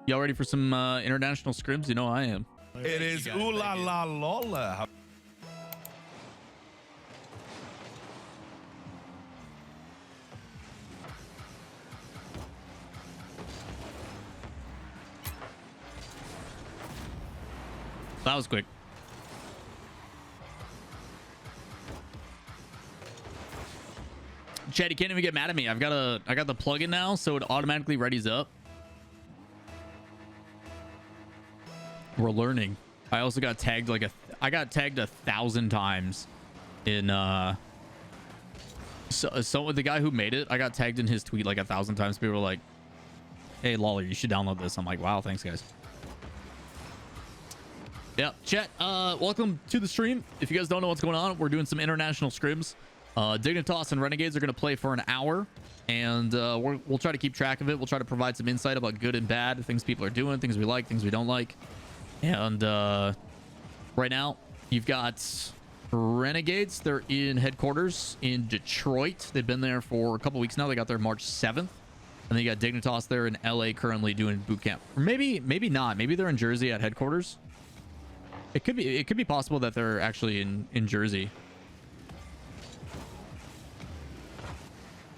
Y'all ready for some international scrims? You know I am. It is ooh la la Lawler. That was quick. Chad, you can't even get mad at me. I got the plugin now, so it automatically readies up. We're learning. I also got tagged like I got tagged 1,000 times in so the guy who made it, I got tagged in his tweet like 1,000 times. People were like, "Hey Lawler, you should download this." I'm like, "Wow, thanks guys." Yeah, chat, welcome to the stream. If you guys don't know what's going on, we're doing some international scrims. Dignitas and Renegades are going to play for an hour, and we'll try to keep track of it. We'll try to provide some insight about good and bad, things people are doing, things we like, things we don't like. And right now, you've got Renegades. They're in headquarters in Detroit. They've been there for a couple weeks now. They got there March 7th. And then you got Dignitas there in LA currently doing boot camp. Or maybe not. Maybe they're in Jersey at headquarters. It could be possible that they're actually in Jersey.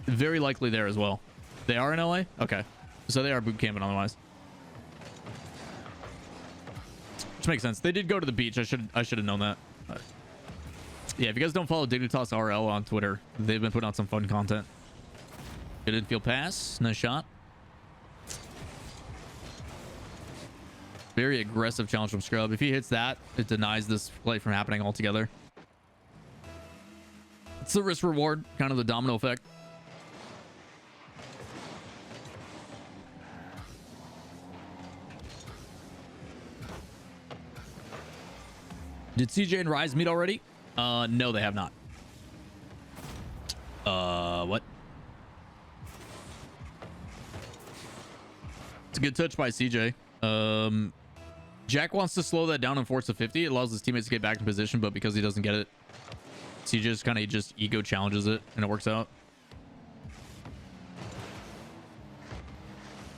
Very likely there as well. They are in LA? Okay. So they are boot camping otherwise. Which makes sense. They did go to the beach. I should have known that. Yeah, if you guys don't follow Dignitas RL on Twitter, they've been putting out some fun content. It didn't feel pass. Nice shot. Very aggressive challenge from Scrub. If he hits that, it denies this play from happening altogether. It's the risk reward, kind of the domino effect. Did CJ and Rise meet already? No, they have not. What? It's a good touch by CJ. Jack wants to slow that down and force a 50. It allows his teammates to get back in position, but because he doesn't get it, CJ just kind of just ego challenges it, and it works out.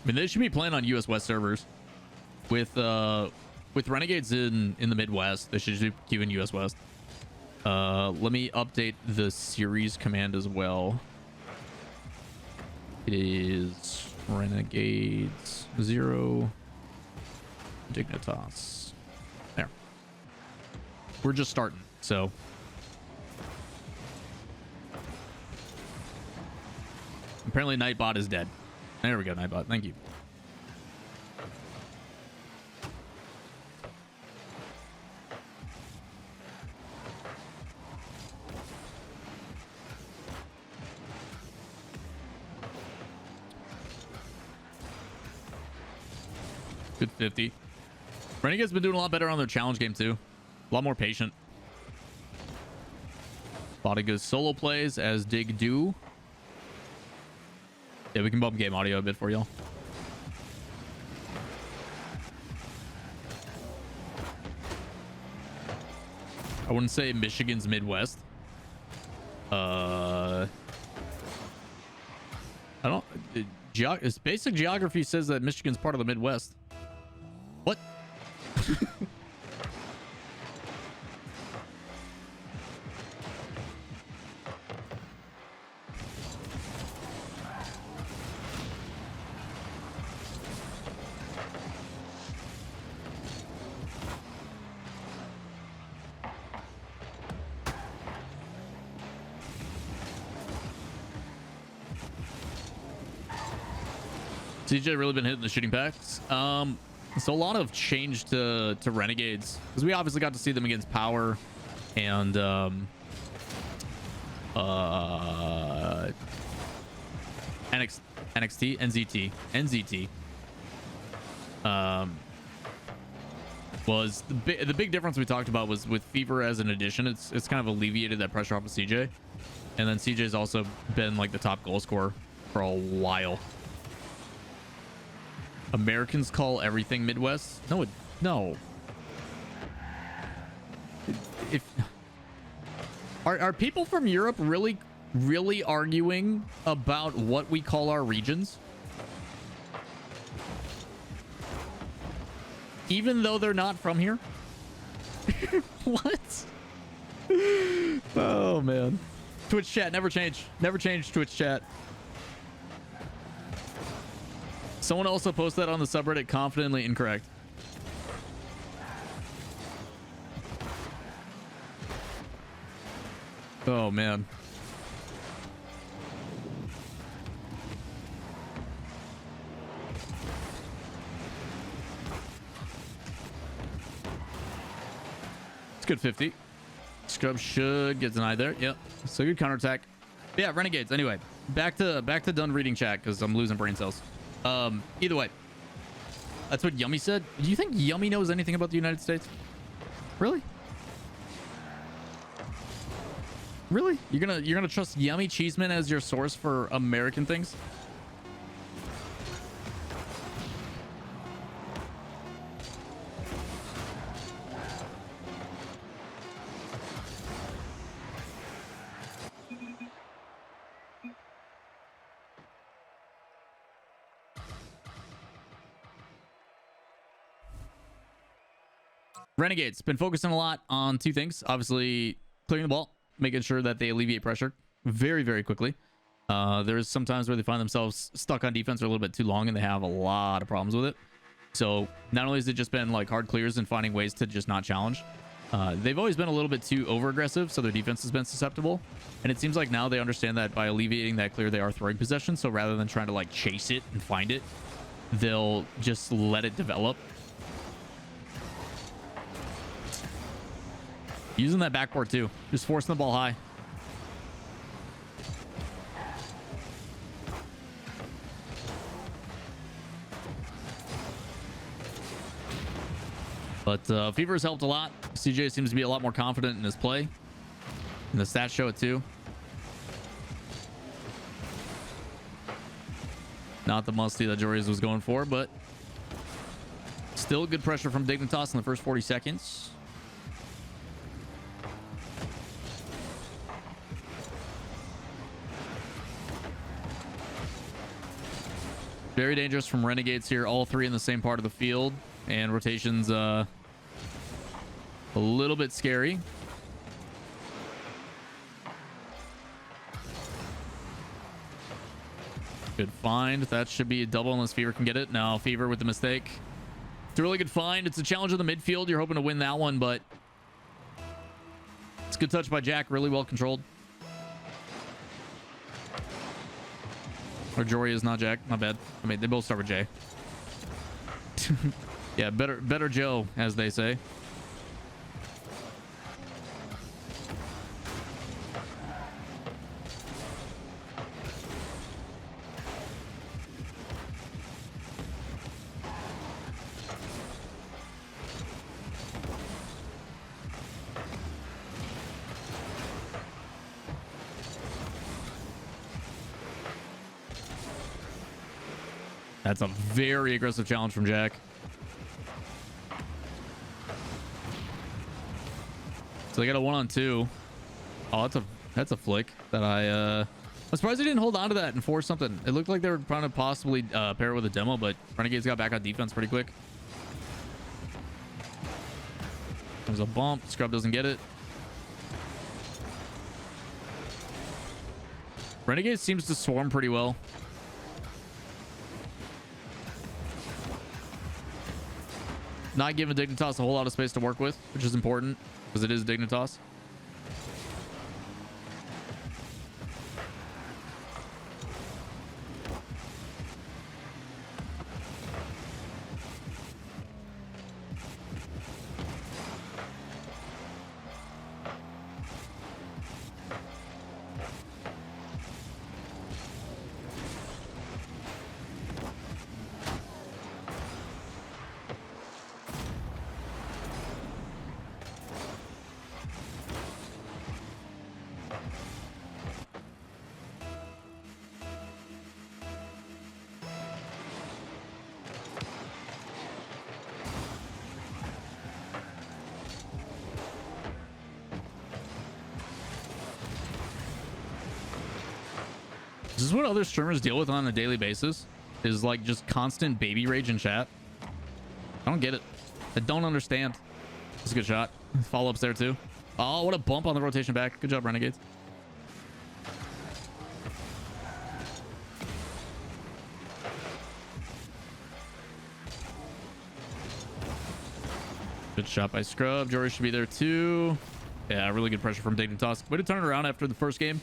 I mean, they should be playing on US West servers with Renegades in the Midwest. They should just keep in US West. Let me update the series command as well. It is Renegades 0 Dignitas. There. We're just starting, so apparently Nightbot is dead. There we go, Nightbot. Thank you. Good 50. Renegade's been doing a lot better on their challenge game too. A lot more patient. A lot of good solo plays as Dig do. Yeah, we can bump game audio a bit for y'all. I wouldn't say Michigan's Midwest. I don't. Basic geography says that Michigan's part of the Midwest. What? CJ really been hitting the shooting packs. So a lot of change to Renegades, because we obviously got to see them against Power and NZT. Was the big difference we talked about was with Fever as an addition. It's kind of alleviated that pressure off of CJ, and then CJ's also been like the top goal scorer for a while. Americans call everything Midwest. No. If are people from Europe really arguing about what we call our regions? Even though they're not from here? What? Oh, man. Twitch chat, never change. Never change Twitch chat. Someone also posted that on the subreddit, confidently incorrect. Oh, man. It's good 50. Scrub should get denied there. Yep. So good counterattack. Yeah, Renegades. Anyway, back to done reading chat because I'm losing brain cells. Either way. That's what Yummy said. Do you think Yummy knows anything about the United States? Really? Really? You're gonna trust Yummy Cheeseman as your source for American things? Renegades been focusing a lot on two things. Obviously, clearing the ball, making sure that they alleviate pressure very, very quickly. There's some times where they find themselves stuck on defense for a little bit too long, and they have a lot of problems with it. So not only has it just been like hard clears and finding ways to just not challenge, they've always been a little bit too over aggressive, so their defense has been susceptible. And it seems like now they understand that by alleviating that clear, they are throwing possession. So rather than trying to like chase it and find it, they'll just let it develop. Using that backboard too, just forcing the ball high. But Fever has helped a lot. CJ seems to be a lot more confident in his play, and the stats show it too. Not the musty that Jories was going for, but still good pressure from Dignitas in the first 40 seconds. Very dangerous from Renegades here. All three in the same part of the field. And rotation's a little bit scary. Good find. That should be a double unless Fever can get it. No, Fever with the mistake. It's a really good find. It's a challenge in the midfield. You're hoping to win that one, but it's a good touch by Jack. Really well controlled. Or Jory is not Jack. My bad. I mean, they both start with J. Yeah, better Joe, as they say. That's a very aggressive challenge from Jack. So they got a 1-on-2. Oh, that's a flick that I'm surprised they didn't hold on to that and force something. It looked like they were trying to possibly pair it with a demo, but Renegades got back on defense pretty quick. There's a bump. Scrub doesn't get it. Renegades seems to swarm pretty well. Not giving Dignitas a whole lot of space to work with, which is important because it is Dignitas. This is what other streamers deal with on a daily basis, is like just constant baby rage in chat. I don't get it. I don't understand. That's a good shot. Follow-ups there too. Oh, what a bump on the rotation back. Good job, Renegades. Good shot by Scrub. Jory should be there too. Yeah, really good pressure from Dignitas. Way to turn it around after the first game.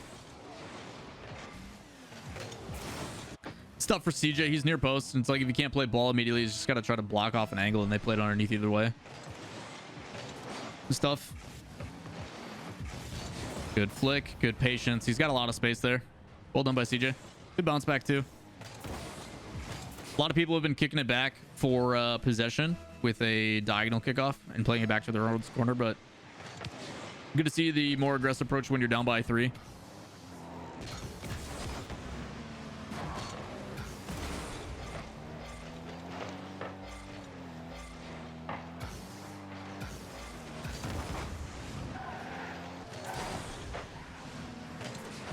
It's tough for CJ. He's near post. And it's like if you can't play ball immediately, he's just got to try to block off an angle, and they played underneath either way. It's tough. Good flick. Good patience. He's got a lot of space there. Well done by CJ. Good bounce back too. A lot of people have been kicking it back for possession with a diagonal kickoff and playing it back to their own corner, but good to see the more aggressive approach when you're down by 3.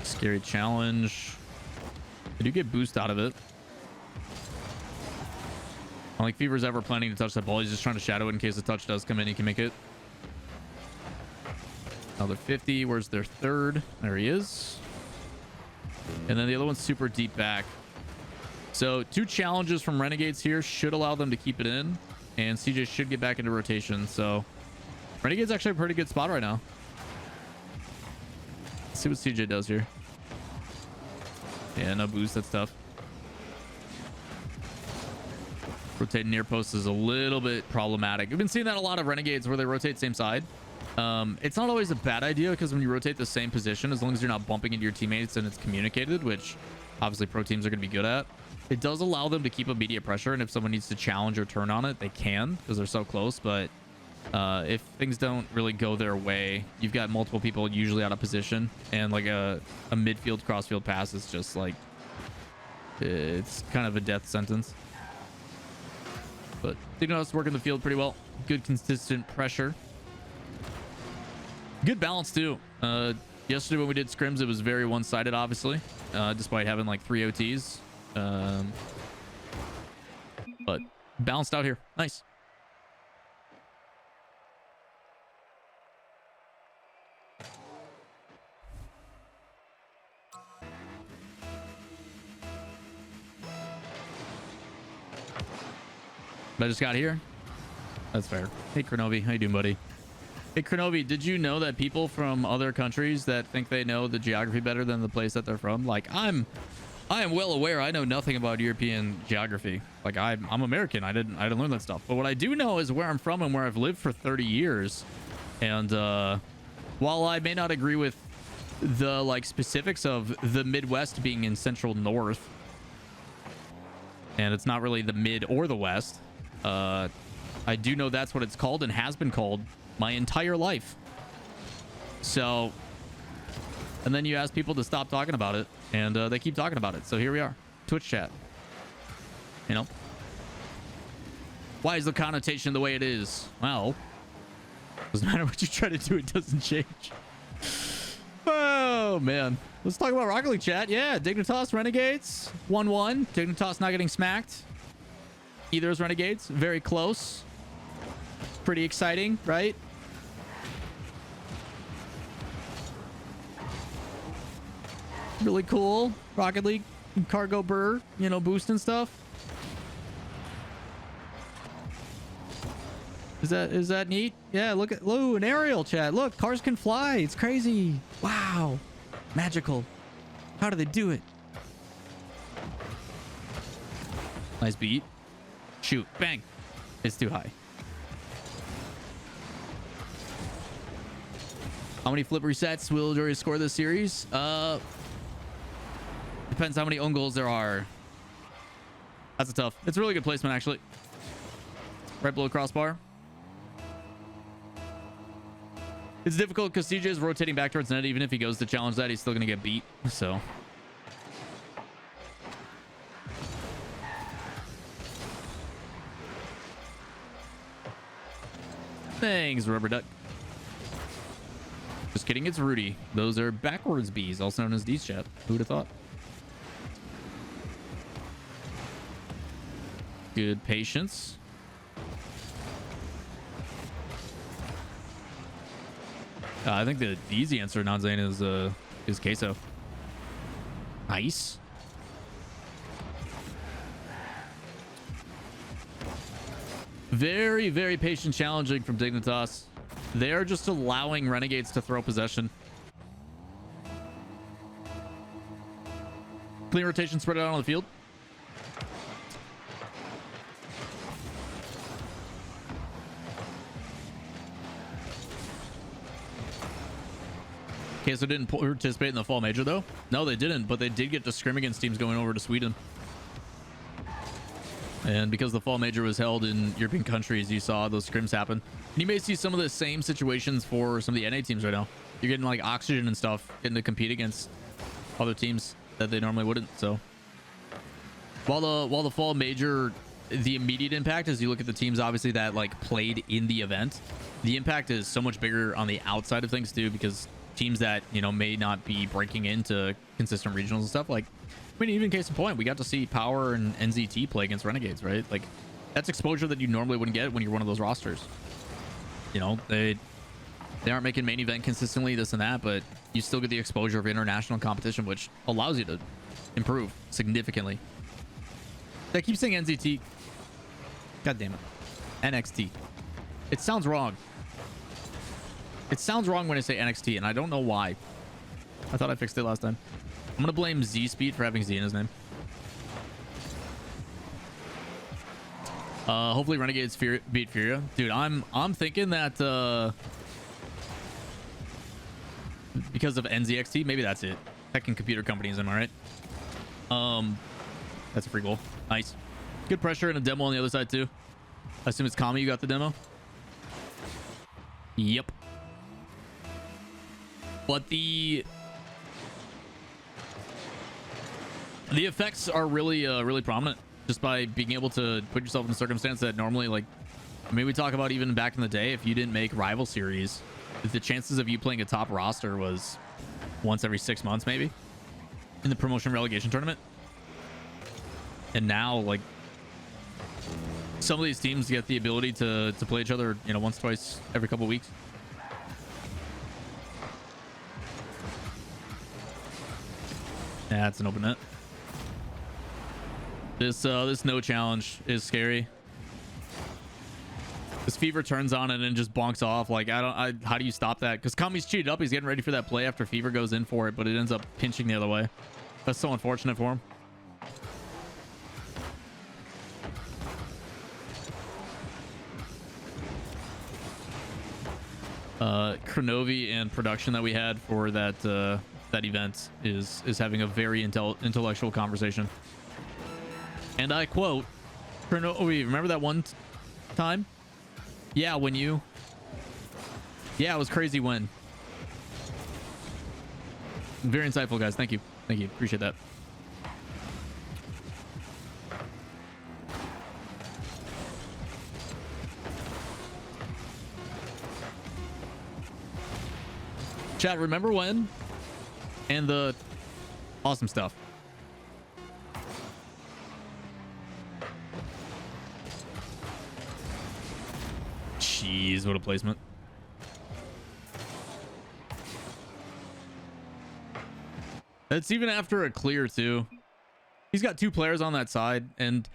Scary challenge. They do get boost out of it. I don't think Fever's ever planning to touch that ball. He's just trying to shadow it in case the touch does come in. He can make it. Another 50. Where's their third? There he is. And then the other one's super deep back. So 2 challenges from Renegades here should allow them to keep it in. And CJ should get back into rotation. So Renegades actually a pretty good spot right now. Let's see what CJ does here. Yeah, no boost. That's tough. Rotating near post is a little bit problematic. We've been seeing that a lot of Renegades where they rotate same side. It's not always a bad idea because when you rotate the same position, as long as you're not bumping into your teammates and it's communicated, which obviously pro teams are going to be good at, it does allow them to keep immediate pressure. And if someone needs to challenge or turn on it, they can because they're so close. But if things don't really go their way, you've got multiple people usually out of position, and like a midfield crossfield pass is just like, it's kind of a death sentence. But Dignitas working the field pretty well. Good consistent pressure. Good balance too. Yesterday when we did scrims, it was very one-sided, obviously, despite having like 3 OTs. But balanced out here. Nice. I just got here. That's fair. Hey, Kronovi. How you doing, buddy? Hey, Kronovi, did you know that people from other countries that think they know the geography better than the place that they're from? Like, I am well aware I know nothing about European geography. Like, I'm American. I didn't learn that stuff. But what I do know is where I'm from and where I've lived for 30 years. And while I may not agree with the like specifics of the Midwest being in central north, and it's not really the mid or the west, I do know that's what it's called and has been called my entire life. So, and then you ask people to stop talking about it, and they keep talking about it. So here we are, Twitch chat. You know, why is the connotation the way it is? Well, doesn't matter what you try to do, it doesn't change. Oh man, let's talk about Rocket League chat. Yeah, Dignitas Renegades 1-1. Dignitas not getting smacked. Either is Renegades. Very close. Pretty exciting, right? Really cool. Rocket League cargo burr, you know, boost and stuff. Is that neat? Yeah, look at an aerial chat. Look, cars can fly. It's crazy. Wow. Magical. How do they do it? Nice beat. Shoot. Bang. It's too high. How many flip resets will Jory score this series? Depends how many own goals there are. That's a tough. It's a really good placement, actually. Right below crossbar. It's difficult because CJ is rotating back towards net. Even if he goes to challenge that, he's still going to get beat. So... Thanks, Rubber Duck. Just kidding, it's Rudy. Those are backwards bees, also known as D's chat. Who would have thought? Good patience. I think the easy answer, non-Zane, is Queso. Nice. Very, very patient challenging from Dignitas. They are just allowing Renegades to throw possession. Clean rotation, spread it out on the field. Queso didn't participate in the fall major, though. No, they didn't, but they did get to scrim against teams going over to Sweden. And because the fall major was held in European countries, you saw those scrims happen. And you may see some of the same situations for some of the NA teams right now. You're getting like oxygen and stuff, getting to compete against other teams that they normally wouldn't. So while the fall major, the immediate impact is you look at the teams obviously that like played in the event, the impact is so much bigger on the outside of things too, because teams that, you know, may not be breaking into consistent regionals and stuff, like, I mean, even case in point, we got to see Power and NZT play against Renegades, right? Like, that's exposure that you normally wouldn't get when you're one of those rosters. You know, they aren't making main event consistently, this and that, but you still get the exposure of international competition, which allows you to improve significantly. I keep saying NZT. God damn it. NXT. It sounds wrong. It sounds wrong when I say NXT, and I don't know why. I thought I fixed it last time. I'm gonna blame Z Speed for having Z in his name. Hopefully Renegades beat Furia. Dude, I'm thinking that because of NZXT, maybe that's it. Hacking computer companies, am I right? That's a free goal. Nice. Good pressure and a demo on the other side too. I assume it's Kami you got the demo. Yep. But the effects are really really prominent just by being able to put yourself in a circumstance that normally, like, I mean, we talk about even back in the day, if you didn't make rival series, the chances of you playing a top roster was once every 6 months maybe in the promotion relegation tournament. And now, like, some of these teams get the ability to play each other, you know, once, twice every couple weeks. Yeah, it's an open net. This no challenge is scary. This Fever turns on it and just bonks off. Like, how do you stop that? Because Kami's cheated up. He's getting ready for that play after Fever goes in for it, but it ends up pinching the other way. That's so unfortunate for him. Kronovi and production that we had for that that event is having a very intellectual conversation. And I quote, Kronovi, remember that one time? Yeah, when you... Yeah, it was crazy when. Very insightful, guys. Thank you. Thank you. Appreciate that. Chat, remember when? And the awesome stuff. Jeez, what a placement. It's even after a clear too. He's got two players on that side, and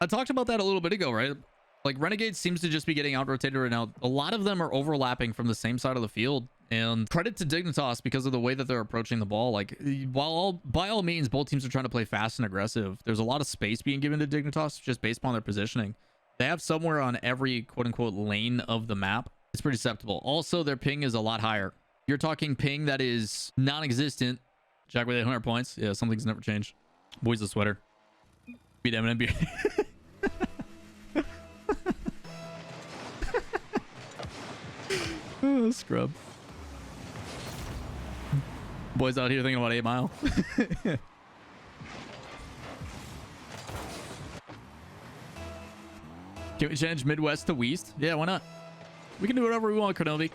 I talked about that a little bit ago, right? Like, Renegades seems to just be getting out rotated right now. A lot of them are overlapping from the same side of the field, and credit to Dignitas because of the way that they're approaching the ball. Like, while by all means both teams are trying to play fast and aggressive, there's a lot of space being given to Dignitas just based upon their positioning. They have somewhere on every quote-unquote lane of the map. It's pretty acceptable. Also, their ping is a lot higher. You're talking ping that is non-existent. Jack with 800 points. Yeah, something's never changed. Boy's a sweater. Beat Eminem beer. Oh, scrub. Boys out here thinking about 8 Mile. Can we change Midwest to West? Yeah, why not? We can do whatever we want, Kronovi.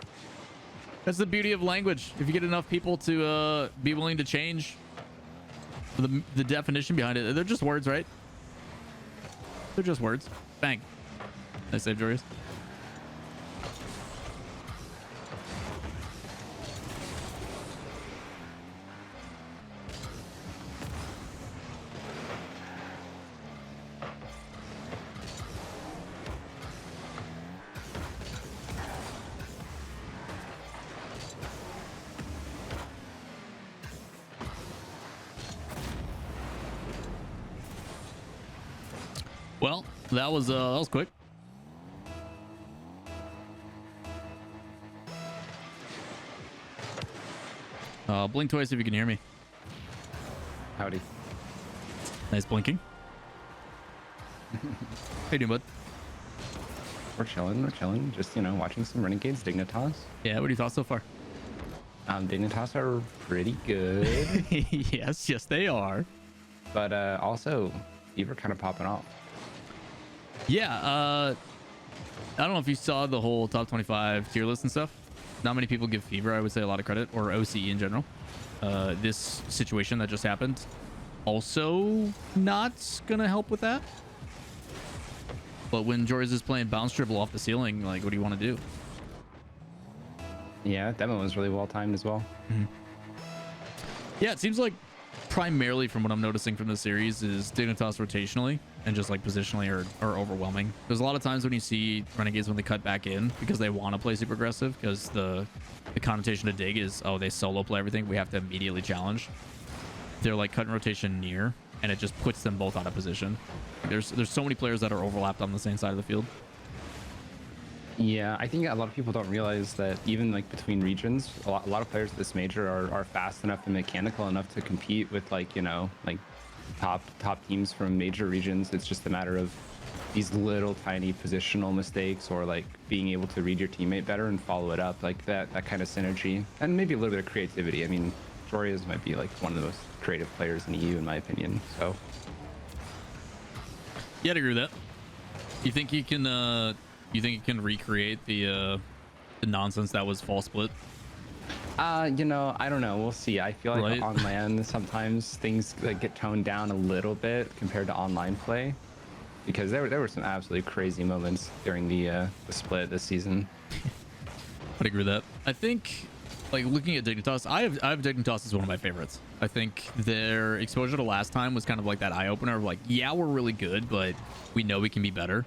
That's the beauty of language. If you get enough people to be willing to change the definition behind it. They're just words, right? They're just words. Bang. Nice save, Jorius. Well, that was quick. Blink twice if you can hear me. Howdy. Nice blinking. How you doing, bud? We're chilling. Just, you know, watching some Renegades, Dignitas. Yeah, what are your thoughts so far? Dignitas are pretty good. yes, they are. But also, Fever kind of popping off. Yeah, I don't know if you saw the whole top 25 tier list and stuff. Not many people give Fever, I would say, a lot of credit, or OCE in general. This situation that just happened also not gonna help with that. But when Jorz is playing bounce dribble off the ceiling, like, what do you want to do? Yeah, demo was really well timed as well. Mm-hmm. Yeah, it seems like primarily from what I'm noticing from the series is Dignitas rotationally and just like positionally are overwhelming. There's a lot of times when you see Renegades when they cut back in because they want to play super aggressive, because the connotation to Dig is, oh, they solo play everything, we have to immediately challenge. They're like cutting rotation near, and it just puts them both out of position. There's so many players that are overlapped on the same side of the field. Yeah, I think a lot of people don't realize that even like between regions, a lot of players at this major are fast enough and mechanical enough to compete with, like, you know, like top teams from major regions. It's just a matter of these little tiny positional mistakes, or like being able to read your teammate better and follow it up, like that kind of synergy, and maybe a little bit of creativity. I mean, Jorias might be like one of the most creative players in EU in my opinion. So yeah, I'd agree with that. You think you can recreate the nonsense that was fall split? You know, I don't know. We'll see. I feel like Right. on LAN sometimes things like get toned down a little bit compared to online play, because there were some absolutely crazy moments during the split this season. I'd agree with that. I think, like, looking at Dignitas, I have Dignitas as one of my favorites. I think their exposure to last time was kind of like that eye opener of like, yeah, we're really good, but we know we can be better.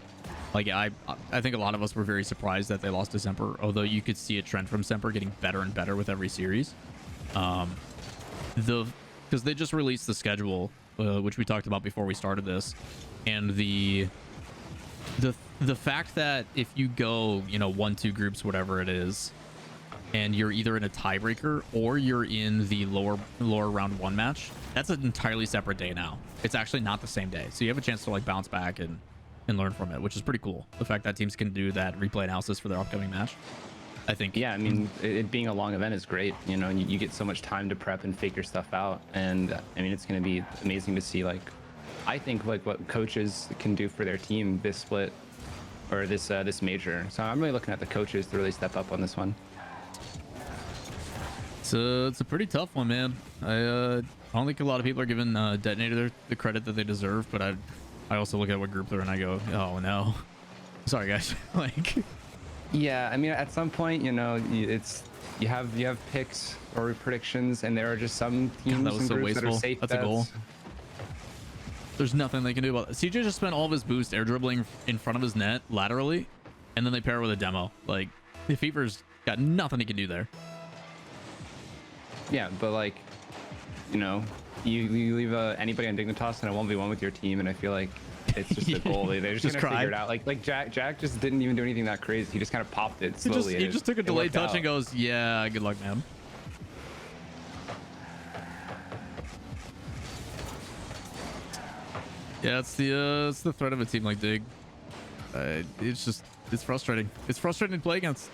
Like, I think a lot of us were very surprised that they lost to Semper, although you could see a trend from Semper getting better and better with every series. Because they just released the schedule, which we talked about before we started this, and the fact that if you go, you know, 1-2 groups, whatever it is, and you're either in a tiebreaker or you're in the lower round 1 match, that's an entirely separate day now. It's actually not the same day, so you have a chance to like bounce back and learn from it, which is pretty cool. The fact that teams can do that replay analysis for their upcoming match, I think. Yeah, I mean, it being a long event is great. You know, you get so much time to prep and figure stuff out, and I mean, it's going to be amazing to see, like, I think, like, what coaches can do for their team this split, or this major. So I'm really looking at the coaches to really step up on this one. It's a pretty tough one, man. I don't think a lot of people are giving Detonator the credit that they deserve, but I also look at what group they're in and I go, oh no, sorry guys. Like, yeah, I mean, at some point, you know, you have picks or predictions, and there are just some teams that was and so groups that are wasteful. safe That's bets. a goal. There's nothing they can do about it. CJ just spent all of his boost air dribbling in front of his net laterally, and then they pair it with a demo. Like, the Fever's got nothing he can do there. Yeah, but like, you know, you leave anybody on Dignitas and a 1v1 with your team, and I feel like it's just a goal. They're just gonna figure it out. Like Jack just didn't even do anything that crazy. He just kind of popped it slowly. He just took a delayed touch and goes, yeah, good luck, man. Yeah, it's the threat of a team like Dig. It's frustrating. It's frustrating to play against.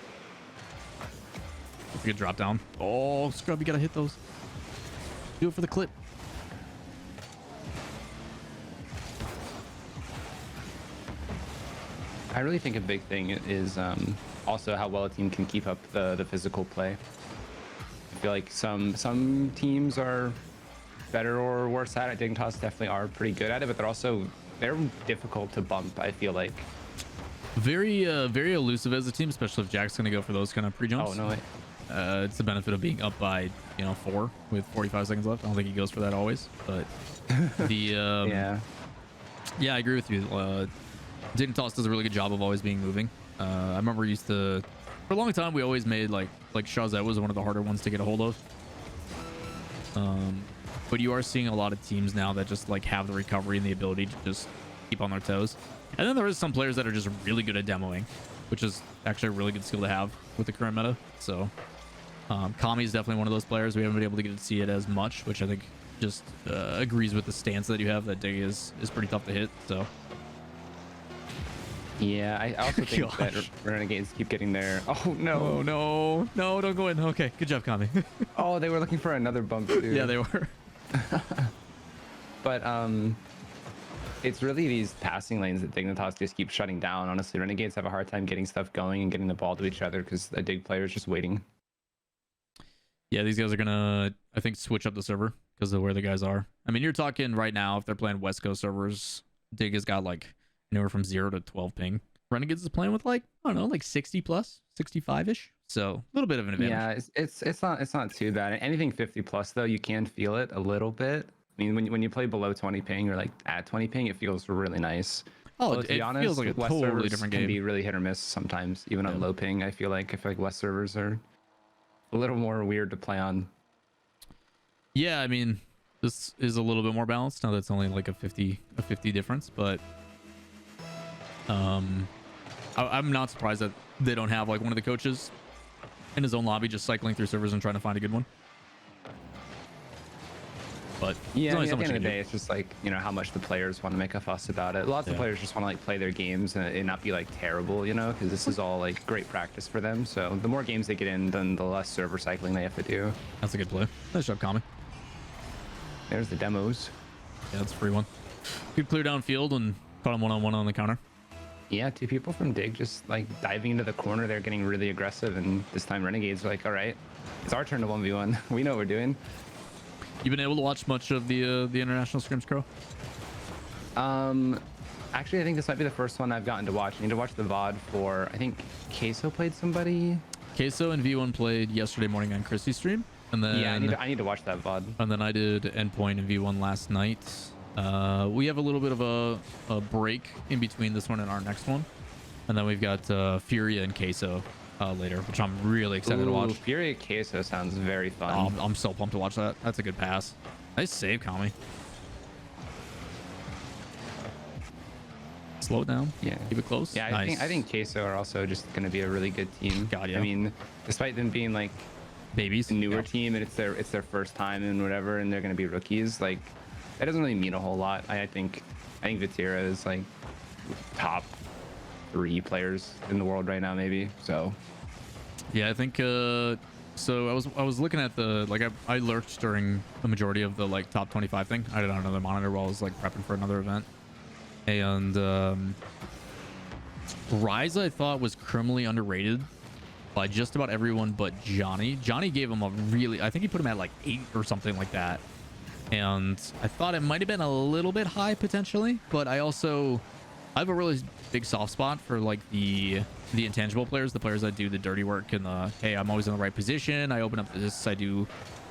It's a good drop down. Oh, Scrub, you gotta hit those. Do it for the clip. I really think a big thing is also how well a team can keep up the physical play. I feel like some teams are better or worse at it. Dignitas definitely are pretty good at it, but they're difficult to bump, I feel like. Very elusive as a team, especially if Jack's gonna go for those kind of pre-jumps. Oh no way. It's the benefit of being up by 4 with 45 seconds left. I don't think he goes for that always, but the yeah, I agree with you. Dignitas does a really good job of always being moving. I remember for a long time we always made like Shazet was one of the harder ones to get a hold of. But you are seeing a lot of teams now that just like have the recovery and the ability to just keep on their toes. And then there is some players that are just really good at demoing, which is actually a really good skill to have with the current meta. So Kami is definitely one of those players. We haven't been able to get to see it as much, which I think just agrees with the stance that you have, that Dig is pretty tough to hit. So yeah, I also think that Renegades keep getting there. Oh no, no, don't go in. Okay, good job, Kami. Oh, they were looking for another bump too. Yeah, they were. But it's really these passing lanes that Dignitas just keep shutting down. Honestly, Renegades have a hard time getting stuff going and getting the ball to each other because a Dig player is just waiting. Yeah, these guys are gonna, I think, switch up the server because of where the guys are. I mean, you're talking right now, if they're playing West Coast servers, Dig has got like anywhere from 0 to 12 ping. Renegades is playing with like, I don't know, like 60 plus, 65-ish. So a little bit of an advantage. Yeah, it's not too bad. Anything 50 plus though, you can feel it a little bit. I mean, when you play below 20 ping or like at 20 ping, it feels really nice. Oh, to be honest, feels like a West totally servers different can game. be really hit or miss sometimes, even on low ping. I feel like West servers are a little more weird to play on. Yeah, I mean, this is a little bit more balanced now. That's only like a 50 difference, but I'm not surprised that they don't have like one of the coaches in his own lobby just cycling through servers and trying to find a good one. But yeah, only at so the much end of the you can day, it's just like, you know, how much the players want to make a fuss about it. Lots of players just want to like play their games and not be like terrible, you know, because this is all like great practice for them. So the more games they get in, then the less server cycling they have to do. That's a good play. Nice job, Kami. There's the demos. Yeah, that's a free one. Good clear downfield and caught him one-on-one on the counter. Yeah, two people from Dig just like diving into the corner. They're getting really aggressive, and this time Renegades are like, all right, it's our turn to 1v1. We know what we're doing. You been able to watch much of the international scrims, Crow? Actually, I think this might be the first one I've gotten to watch. I need to watch the VOD for, I think Queso played somebody. Queso and V1 played yesterday morning on Chrissy's stream. And then yeah, I need to watch that VOD. And then I did Endpoint and V1 last night. We have a little bit of a break in between this one and our next one. And then we've got Furia and Queso later, which I'm really excited to watch. Furia Queso sounds very fun. I'm so pumped to watch that. That's a good pass. Nice save, Kami. Slow it down. Yeah. Keep it close. Yeah, nice. I think Queso are also just going to be a really good team. God, yeah. I mean, despite them being like babies, a newer team and it's their first time and whatever, and they're going to be rookies, like that doesn't really mean a whole lot. I think Vatira is like top 3 players in the world right now, maybe. So yeah, I think so I was looking at the, like, I lurked during the majority of the like top 25 thing. I did on another monitor while I was like prepping for another event. And Ryza, I thought, was criminally underrated by just about everyone but Johnny. Johnny gave him a really, I think he put him at like 8 or something like that. And I thought it might have been a little bit high potentially, but I have a really big soft spot for like the intangible players, the players that do the dirty work and the, hey, I'm always in the right position. I open up this, I do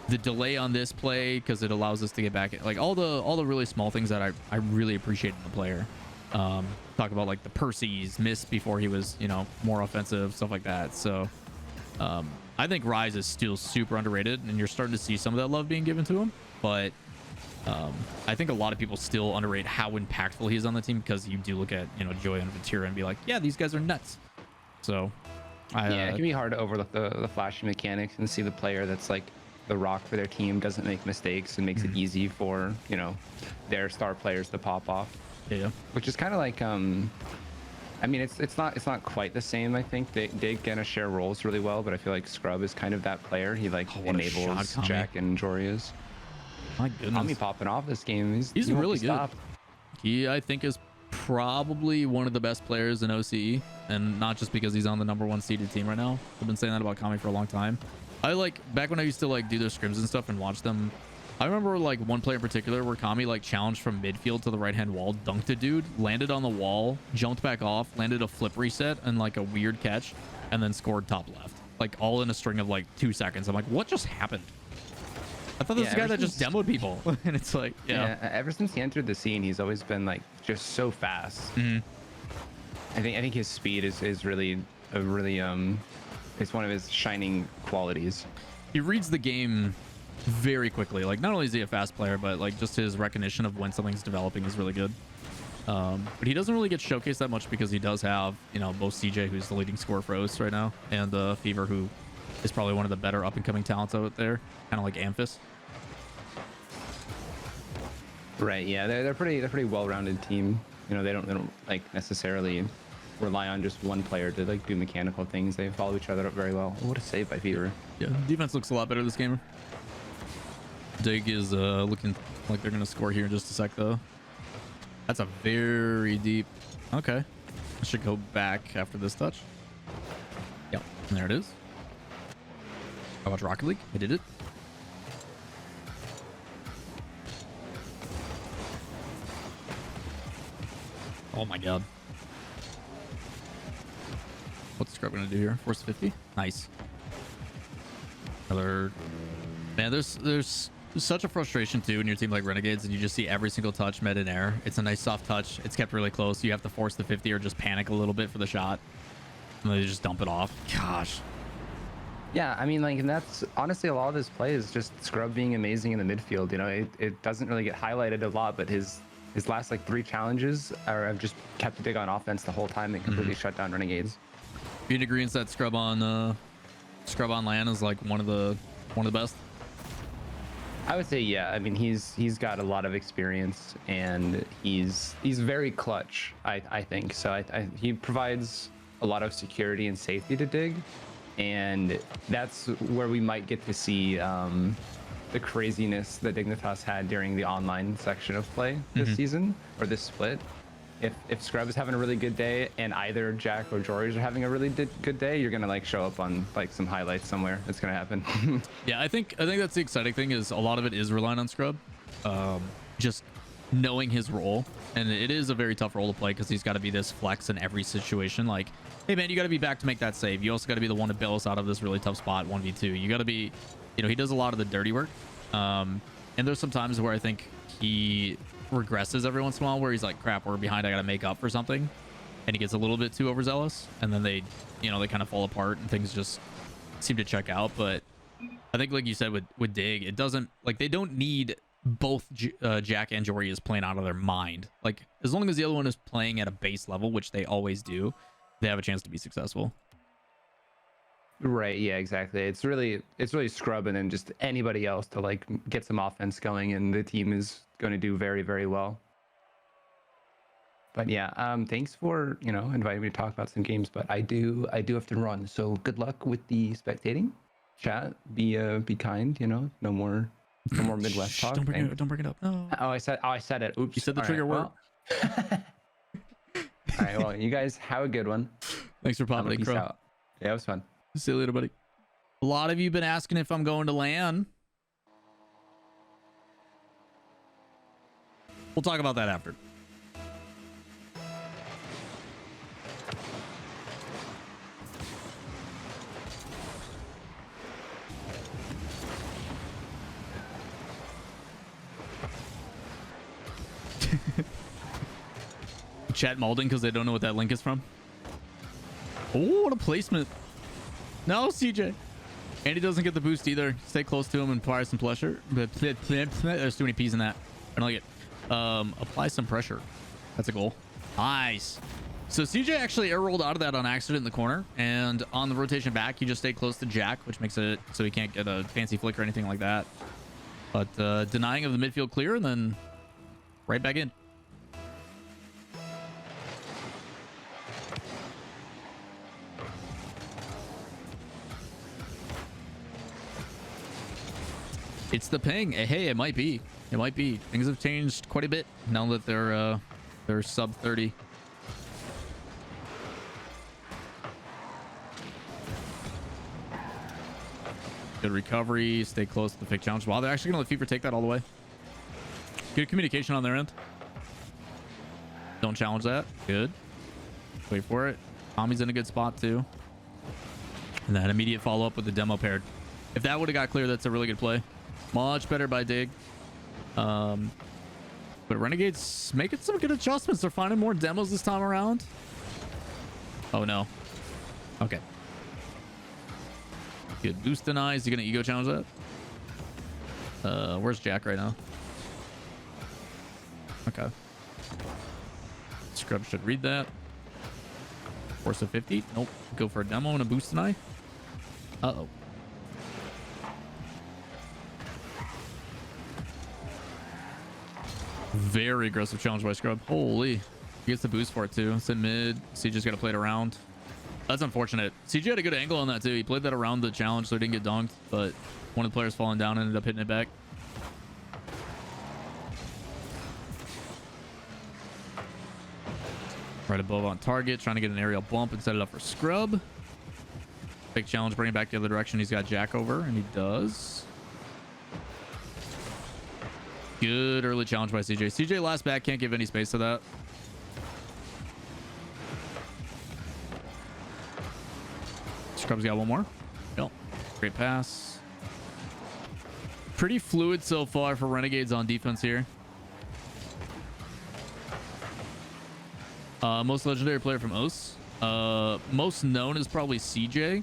the delay on this play because it allows us to get back, like all the really small things that I really appreciate in the player. Talk about like the Percy's miss before he was, you know, more offensive, stuff like that. So I think Rise is still super underrated, and you're starting to see some of that love being given to him. But I think a lot of people still underrate how impactful he is on the team, because you do look at, you know, Joy and Vatira and be like, yeah, these guys are nuts. So yeah, it can be hard to overlook the flashy mechanics and see the player that's like the rock for their team, doesn't make mistakes and makes it easy for, you know, their star players to pop off. Yeah, which is kind of like I mean, it's not quite the same. I think they gonna share roles really well, but I feel like Scrub is kind of that player. He like enables Jack and Joria's. My goodness, Kami popping off this game. He's really good. He, I think, is probably one of the best players in OCE, and not just because he's on the #1 seeded team right now. I've been saying that about Kami for a long time. I like, back when I used to like do their scrims and stuff and watch them, I remember like one play in particular where Kami like challenged from midfield to the right hand wall, dunked a dude, landed on the wall, jumped back off, landed a flip reset and like a weird catch, and then scored top left, like all in a string of like 2 seconds. I'm like, what just happened? I thought this was a guy that just demoed people. And it's like, yeah, ever since he entered the scene, he's always been like just so fast. I think his speed is really a really it's one of his shining qualities. He reads the game very quickly. Like, not only is he a fast player, but like just his recognition of when something's developing is really good. But he doesn't really get showcased that much because he does have, you know, both CJ, who's the leading scorer for OCE right now, and Fever, who is probably one of the better up-and-coming talents out there, kind of like Amphis. Right. Yeah, they're pretty well-rounded team. You know, they don't like necessarily rely on just one player to like do mechanical things. They follow each other up very well. What a save by Fever. Yeah, defense looks a lot better this game. Dig is looking like they're gonna score here in just a sec though. That's a very deep. Okay, I should go back after this touch. Yep, and there it is. How about Rocket League? I did it. Oh my god. What's Scrub gonna do here? Force 50? Nice. Another. Man, there's such a frustration too in your team like Renegades, and you just see every single touch met in air. It's a nice soft touch. It's kept really close. You have to force the 50 or just panic a little bit for the shot, and then you just dump it off. Gosh. Yeah, I mean, like, and that's honestly a lot of his play is just Scrub being amazing in the midfield. You know, it doesn't really get highlighted a lot, but his last like 3 challenges have just kept Dig on offense the whole time and completely shut down Renegades. You'd agree that Scrub on land is like one of the best. I would say, yeah. I mean, he's got a lot of experience and he's very clutch. I think so. He provides a lot of security and safety to Dig, and that's where we might get to see the craziness that Dignitas had during the online section of play this season or this split. If Scrub is having a really good day and either Jack or George are having a really good day, you're gonna like show up on like some highlights somewhere. It's gonna happen. Yeah, I think that's the exciting thing is a lot of it is relying on Scrub, just knowing his role, and it is a very tough role to play because he's got to be this flex in every situation. Like, hey man, you got to be back to make that save. You also got to be the one to bail us out of this really tough spot 1v2. You got to be, you know, he does a lot of the dirty work, and there's some times where I think he regresses every once in a while where he's like, crap, we're behind, I gotta make up for something, and he gets a little bit too overzealous, and then they kind of fall apart and things just seem to check out. But I think, like you said with Dig, it doesn't, like, they don't need both Jack and Jory is playing out of their mind. Like, as long as the other one is playing at a base level, which they always do, they have a chance to be successful. Right, yeah, exactly. It's really Scrub and then just anybody else to like get some offense going, and the team is going to do very, very well. But yeah, thanks for, you know, inviting me to talk about some games, but I do have to run. So good luck with the spectating. Chat, be kind, you know, no more Midwest talk. Don't bring it up. No. Oh, I said it. Oops. You said the trigger word. All right, well, you guys have a good one. Thanks for popping in, Peace Crow. out. Yeah, it was fun. See you later, buddy. A lot of you been asking if I'm going to LAN. We'll talk about that after. Chat molding because they don't know what that link is from. Oh, what a placement. No, CJ. And he doesn't get the boost either. Stay close to him and apply some pressure. There's too many P's in that. I don't like it. Apply some pressure. That's a goal. Nice. So CJ actually air rolled out of that on accident in the corner. And on the rotation back, he just stayed close to Jack, which makes it so he can't get a fancy flick or anything like that. But denying of the midfield clear and then right back in. It's the ping. Hey, it might be. It might be. Things have changed quite a bit now that they're sub 30. Good recovery. Stay close to the fake challenge. Wow, they're actually gonna let Fever take that all the way. Good communication on their end. Don't challenge that. Good. Wait for it. Tommy's in a good spot too. And that immediate follow up with the demo paired. If that would have got clear, that's a really good play. Much better by Dig. But Renegades making some good adjustments. They're finding more demos this time around. Oh no. Okay. Good boost denies. You gonna ego challenge that? Where's Jack right now? Okay. Scrub should read that. Force of 50. Nope. Go for a demo and a boost tonight. Uh-oh. Very aggressive challenge by Scrub. Holy. He gets the boost for it too. It's in mid. CJ's got to play it around. That's unfortunate. CJ had a good angle on that too. He played that around the challenge so he didn't get dunked, but one of the players falling down ended up hitting it back. Right above on target, trying to get an aerial bump and set it up for Scrub. Big challenge, bring it back the other direction. He's got Jack over, and he does. Good early challenge by CJ. CJ last back, can't give any space to that. Scrub's got one more. Yep. Great pass. Pretty fluid so far for Renegades on defense here. Most legendary player from OCE. Most known is probably CJ,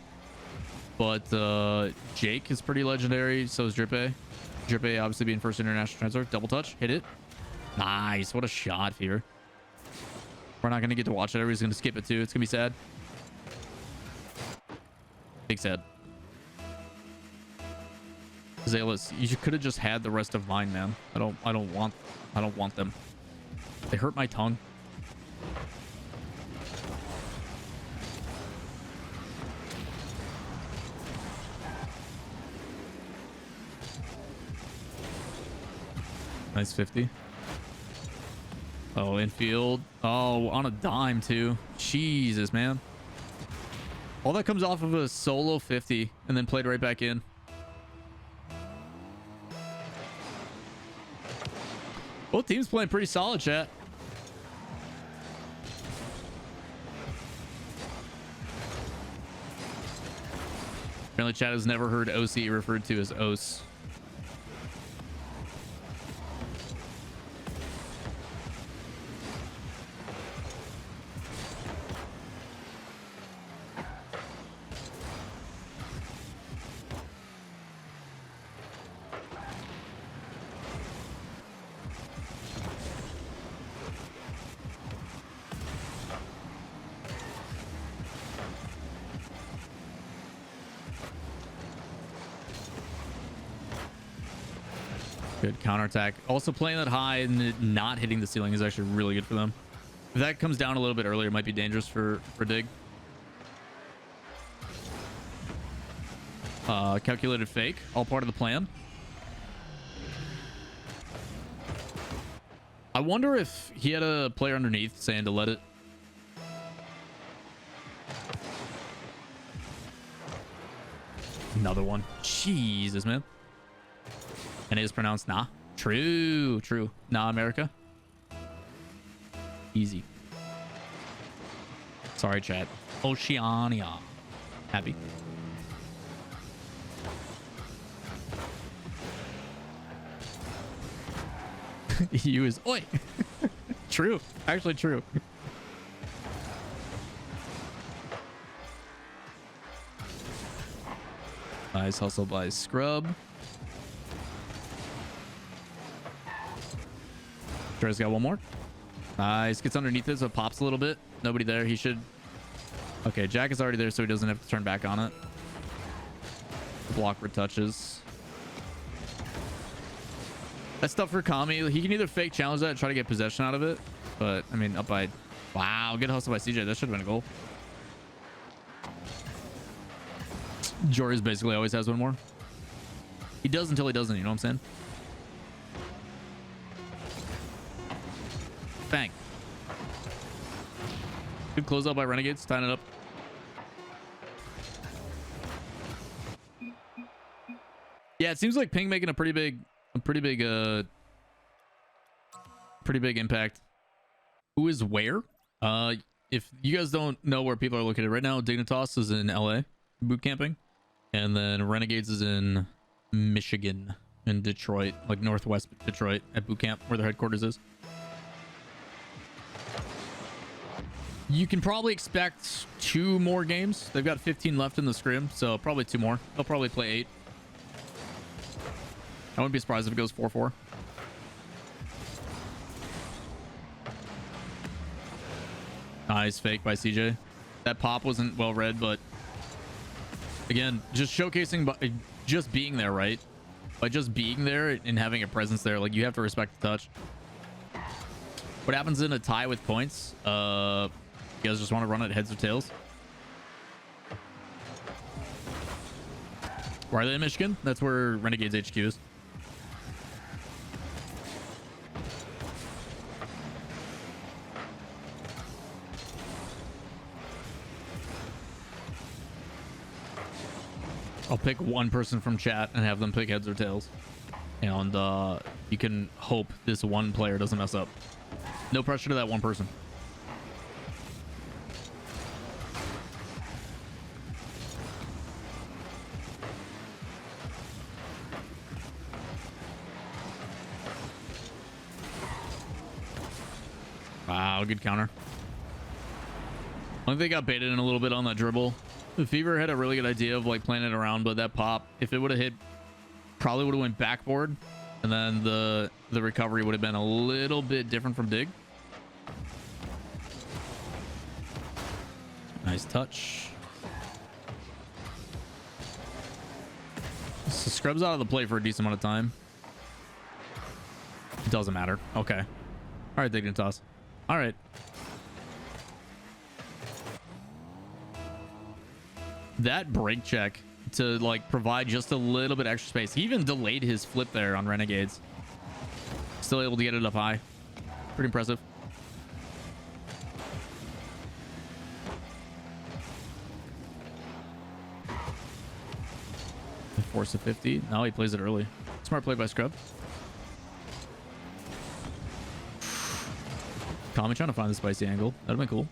but Jake is pretty legendary. So is Drippe. Drippe obviously being first international transfer. Double touch, hit it. Nice. What a shot here. We're not gonna get to watch it. Everybody's gonna skip it too. It's gonna be sad. Big sad. Zalis, you could have just had the rest of mine, man. I don't want them. They hurt my tongue. Nice 50. Oh, infield. Oh, on a dime too. Jesus, man. All that comes off of a solo 50 and then played right back in. Both teams playing pretty solid, chat. Apparently chat has never heard OCE referred to as OCE. Good counterattack. Also playing that high and it not hitting the ceiling is actually really good for them. If that comes down a little bit earlier, it might be dangerous for Dig. Calculated fake. All part of the plan. I wonder if he had a player underneath saying to let it. Another one. Jesus, man. And it is pronounced nah. True. Nah, America. Easy. Sorry, chat. Oceania. Happy. EU is oi. True. Actually true. Nice hustle by Scrub. He's got one more. Nice. Gets underneath it so it pops a little bit. Nobody there. He should. Okay, Jack is already there so he doesn't have to turn back on it. The block retouches. That's stuff for Kami. He can either fake challenge that and try to get possession out of it. But, I mean, up by... Wow, good hustle by CJ. That should have been a goal. Jory's basically always has one more. He does until he doesn't, you know what I'm saying? Bang. Good closeout by Renegades, tying it up. Yeah, it seems like Ping making a pretty big impact. Who is where? If you guys don't know where people are located right now, Dignitas is in LA boot camping, and then Renegades is in Michigan, in Detroit, like northwest Detroit at boot camp where their headquarters is. You can probably expect 2 more games. They've got 15 left in the scrim, so probably 2 more. They'll probably play 8. I wouldn't be surprised if it goes 4-4. Nice fake by CJ. That pop wasn't well read, but again, just showcasing by just being there, right? By just being there and having a presence there, like you have to respect the touch. What happens in a tie with points? You guys just want to run it heads or tails? Where are they in Michigan? That's where Renegades HQ is. I'll pick one person from chat and have them pick heads or tails. And you can hope this one player doesn't mess up. No pressure to that one person. Wow, good counter. I think they got baited in a little bit on that dribble. The Fever had a really good idea of like playing it around, but that pop, if it would have hit, probably would have went backboard, and then the recovery would have been a little bit different from Dig. Nice touch. So Scrub's out of the play for a decent amount of time. It doesn't matter. Okay. All right, Dignitas. All right. That break check to like provide just a little bit extra space. He even delayed his flip there on Renegades. Still able to get it up high. Pretty impressive. Force a 50. Now he plays it early. Smart play by Scrub. Kami trying to find the spicy angle. That'd have been cool.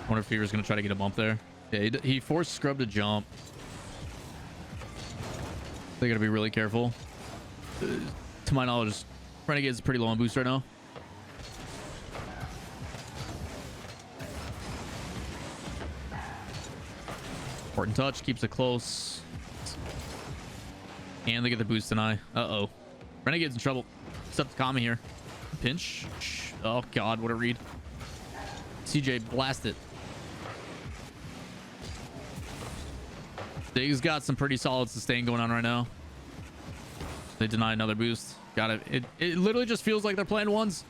I wonder if Fever's going to try to get a bump there. Yeah, he forced Scrub to jump. They got to be really careful. To my knowledge, Renegades is pretty low on boost right now. Important touch, keeps it close. And they get the boost deny. Uh-oh. Renegades in trouble. It's up to Kami here. Pinch. Oh, God, what a read. CJ, blast it. Dig's got some pretty solid sustain going on right now. They deny another boost. Got it. It literally just feels like they're playing ones.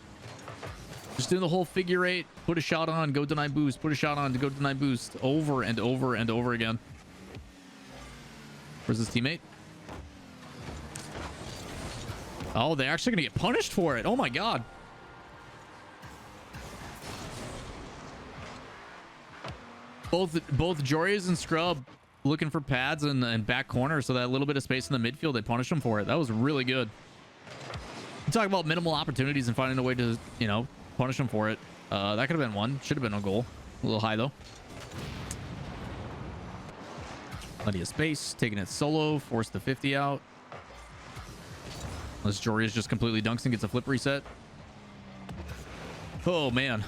Just doing the whole figure eight. Put a shot on, go deny boost. Put a shot on to go deny boost. Over and over and over again. Where's his teammate? Oh, they're actually gonna get punished for it. Oh my God. Both Jorius and Scrub looking for pads and back corner, so that little bit of space in the midfield, they punish them for it. That was really good. You talk about minimal opportunities and finding a way to, you know, punish them for it. That could have been one. Should have been a goal. A little high though. Plenty of space. Taking it solo. Force the 50 out. Unless Jorius just completely dunks and gets a flip reset. Oh, man.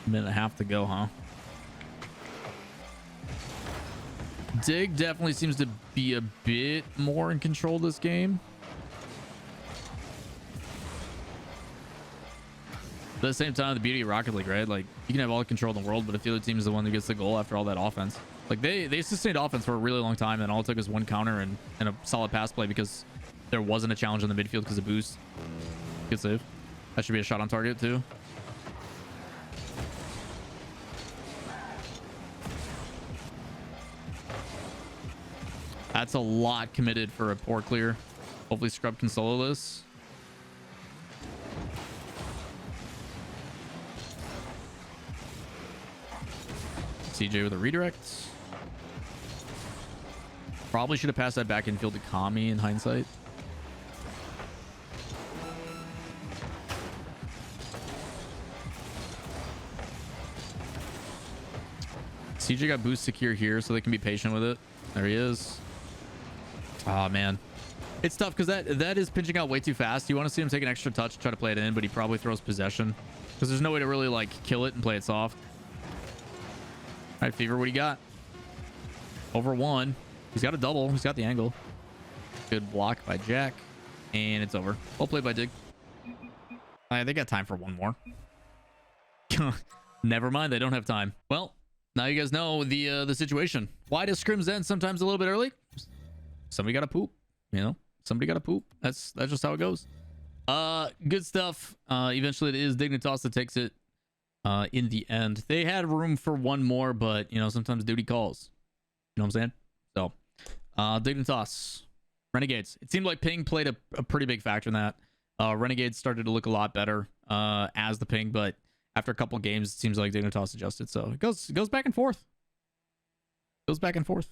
Minute and a half to go, huh? Dig definitely seems to be a bit more in control of this game. At the same time, the beauty of Rocket League, right? Like, you can have all the control in the world, but if the other team is the one that gets the goal after all that offense. Like, they sustained offense for a really long time, and all it took was one counter and a solid pass play because there wasn't a challenge in the midfield because of boost. Good save. That should be a shot on target, too. That's a lot committed for a poor clear. Hopefully Scrub can solo this. CJ with a redirect. Probably should have passed that back infield to Kami in hindsight. CJ got boost secure here, so they can be patient with it. There he is. Oh man, it's tough because that is pinching out way too fast. You want to see him take an extra touch, try to play it in, but he probably throws possession because there's no way to really like kill it and play it soft. All right, Fever, what do you got? Over 1. He's got a double. He's got the angle. Good block by Jack, and it's over. Well played by Dig. They got time for one more. Never mind, they don't have time. Well, now you guys know the situation. Why does scrims end sometimes a little bit early? Somebody got to poop, you know. Somebody got to poop. That's just how it goes. Good stuff. Eventually, it is Dignitas that takes it. In the end, they had room for one more, but you know sometimes duty calls. You know what I'm saying? So, Dignitas, Renegades. It seemed like ping played a pretty big factor in that. Renegades started to look a lot better as the ping, but after a couple games, it seems like Dignitas adjusted. So it goes back and forth. Goes back and forth.